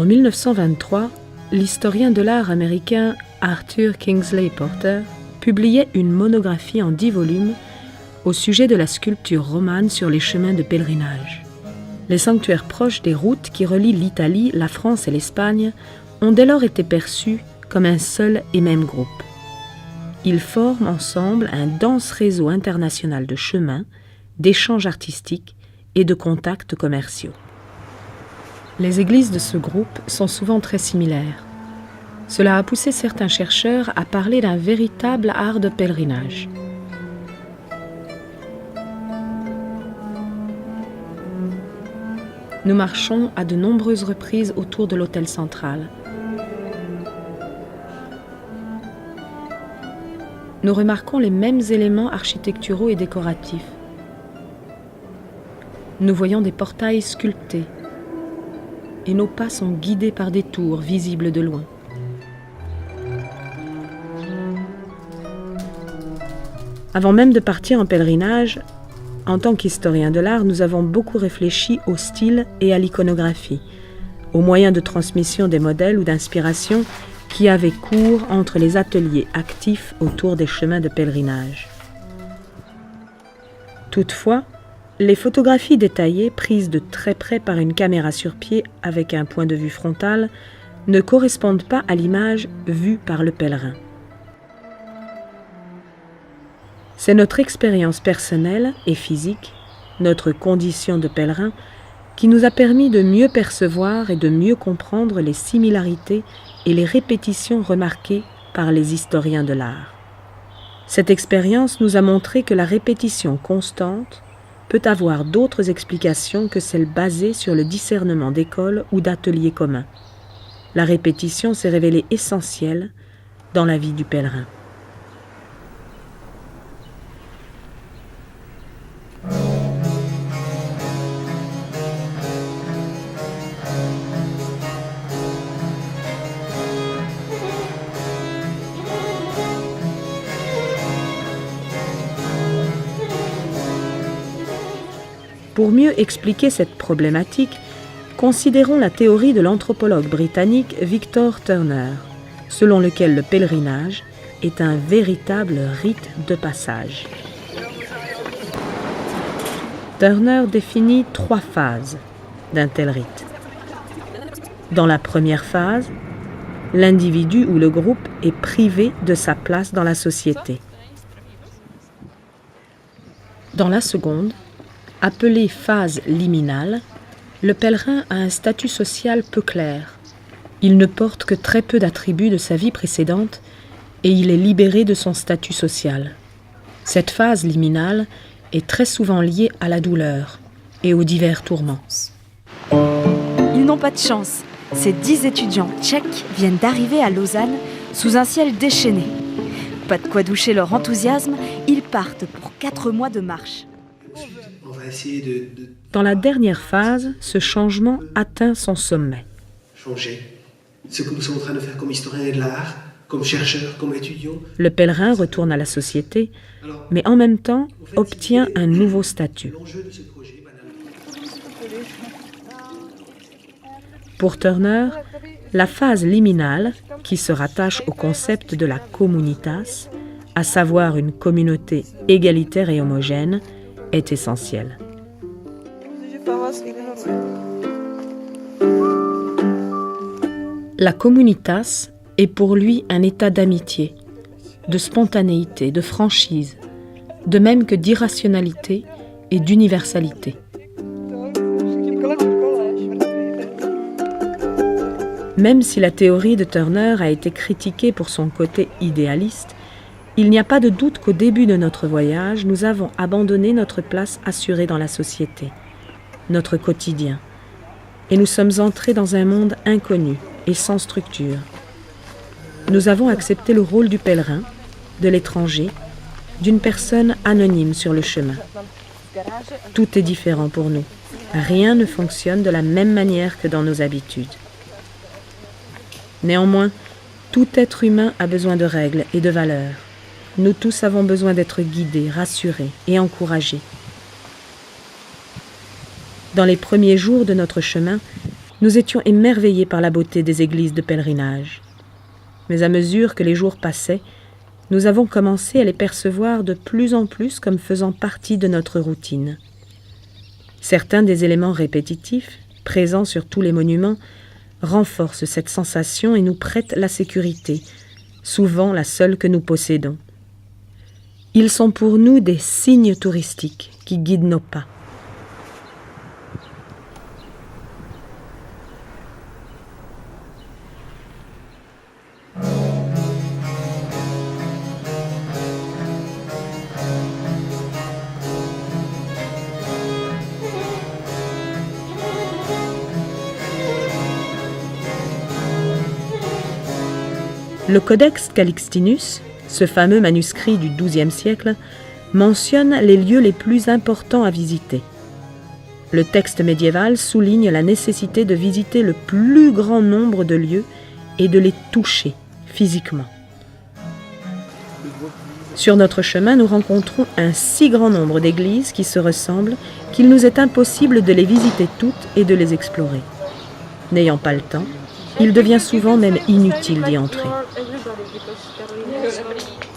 1923, l'historien de l'art américain Arthur Kingsley Porter publiait une monographie en 10 volumes au sujet de la sculpture romane sur les chemins de pèlerinage. Les sanctuaires proches des routes qui relient l'Italie, la France et l'Espagne ont dès lors été perçus comme un seul et même groupe. Ils forment ensemble un dense réseau international de chemins, d'échanges artistiques et de contacts commerciaux. Les églises de ce groupe sont souvent très similaires. Cela a poussé certains chercheurs à parler d'un véritable art de pèlerinage. Nous marchons à de nombreuses reprises autour de l'autel central. Nous remarquons les mêmes éléments architecturaux et décoratifs. Nous voyons des portails sculptés et nos pas sont guidés par des tours visibles de loin. Avant même de partir en pèlerinage, en tant qu'historien de l'art, nous avons beaucoup réfléchi au style et à l'iconographie, aux moyens de transmission des modèles ou d'inspiration qui avaient cours entre les ateliers actifs autour des chemins de pèlerinage. Toutefois, les photographies détaillées, prises de très près par une caméra sur pied avec un point de vue frontal, ne correspondent pas à l'image vue par le pèlerin. C'est notre expérience personnelle et physique, notre condition de pèlerin, qui nous a permis de mieux percevoir et de mieux comprendre les similarités et les répétitions remarquées par les historiens de l'art. Cette expérience nous a montré que la répétition constante peut avoir d'autres explications que celles basées sur le discernement d'écoles ou d'ateliers communs. La répétition s'est révélée essentielle dans la vie du pèlerin. Pour mieux expliquer cette problématique, considérons la théorie de l'anthropologue britannique Victor Turner, selon lequel le pèlerinage est un véritable rite de passage. Turner définit 3 phases d'un tel rite. Dans la première phase, l'individu ou le groupe est privé de sa place dans la société. Dans la seconde, appelée phase liminale, le pèlerin a un statut social peu clair. Il ne porte que très peu d'attributs de sa vie précédente et il est libéré de son statut social. Cette phase liminale est très souvent liée à la douleur et aux divers tourments. Ils n'ont pas de chance. Ces 10 étudiants tchèques viennent d'arriver à Lausanne sous un ciel déchaîné. Pas de quoi doucher leur enthousiasme, ils partent pour 4 mois de marche. On va essayer de Dans la dernière phase, ce changement atteint son sommet. changer ce que nous sommes en train de faire comme historiens de l'art, comme chercheurs, comme étudiants. Le pèlerin retourne à la société, mais en même temps obtient un nouveau statut. L'enjeu de ce projet, banalement. Pour Turner, la phase liminale, qui se rattache au concept de la communitas, à savoir une communauté égalitaire et homogène, est essentielle. La communitas est pour lui un état d'amitié, de spontanéité, de franchise, de même que d'irrationalité et d'universalité. Même si la théorie de Turner a été critiquée pour son côté idéaliste, il n'y a pas de doute qu'au début de notre voyage, nous avons abandonné notre place assurée dans la société, notre quotidien, et nous sommes entrés dans un monde inconnu et sans structure. Nous avons accepté le rôle du pèlerin, de l'étranger, d'une personne anonyme sur le chemin. Tout est différent pour nous. Rien ne fonctionne de la même manière que dans nos habitudes. Néanmoins, tout être humain a besoin de règles et de valeurs. Nous tous avons besoin d'être guidés, rassurés et encouragés. Dans les premiers jours de notre chemin, Nous étions émerveillés par la beauté des églises de pèlerinage. Mais à mesure que les jours passaient, nous avons commencé à les percevoir de plus en plus comme faisant partie de notre routine. Certains des éléments répétitifs, présents sur tous les monuments, renforcent cette sensation et nous prêtent la sécurité, souvent la seule que nous possédons. Ils sont pour nous des signes touristiques qui guident nos pas. Le Codex Calixtinus, ce fameux manuscrit du XIIe siècle, mentionne les lieux les plus importants à visiter. Le texte médiéval souligne la nécessité de visiter le plus grand nombre de lieux et de les toucher physiquement. Sur notre chemin, nous rencontrons un si grand nombre d'églises qui se ressemblent qu'il nous est impossible de les visiter toutes et de les explorer. N'ayant pas le temps, il devient souvent même inutile d'y entrer.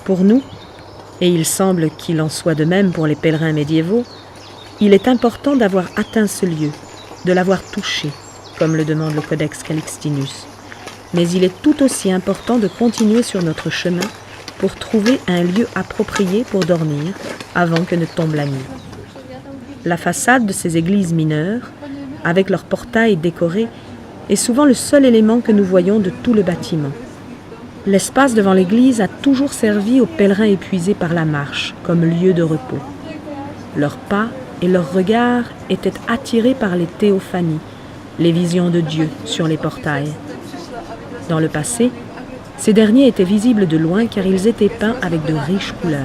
Pour nous, et il semble qu'il en soit de même pour les pèlerins médiévaux, il est important d'avoir atteint ce lieu, de l'avoir touché, comme le demande le Codex Calixtinus. Mais il est tout aussi important de continuer sur notre chemin pour trouver un lieu approprié pour dormir avant que ne tombe la nuit. La façade de ces églises mineures, avec leurs portails décorés, est souvent le seul élément que nous voyons de tout le bâtiment. L'espace devant l'église a toujours servi aux pèlerins épuisés par la marche comme lieu de repos. Leurs pas et leurs regards étaient attirés par les théophanies, les visions de Dieu sur les portails. Dans le passé, ces derniers étaient visibles de loin car ils étaient peints avec de riches couleurs.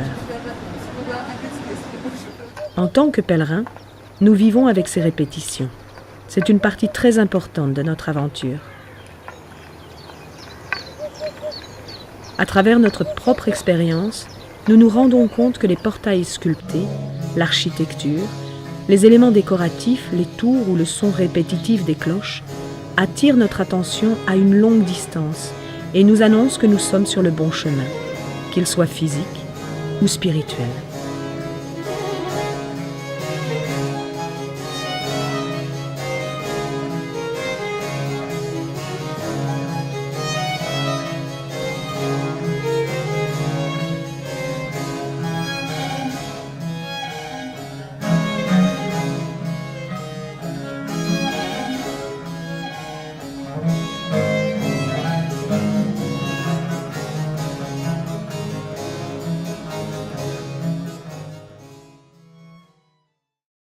En tant que pèlerins, nous vivons avec ces répétitions. C'est une partie très importante de notre aventure. À travers notre propre expérience, nous nous rendons compte que les portails sculptés, l'architecture, les éléments décoratifs, les tours ou le son répétitif des cloches attirent notre attention à une longue distance et nous annoncent que nous sommes sur le bon chemin, qu'il soit physique ou spirituel.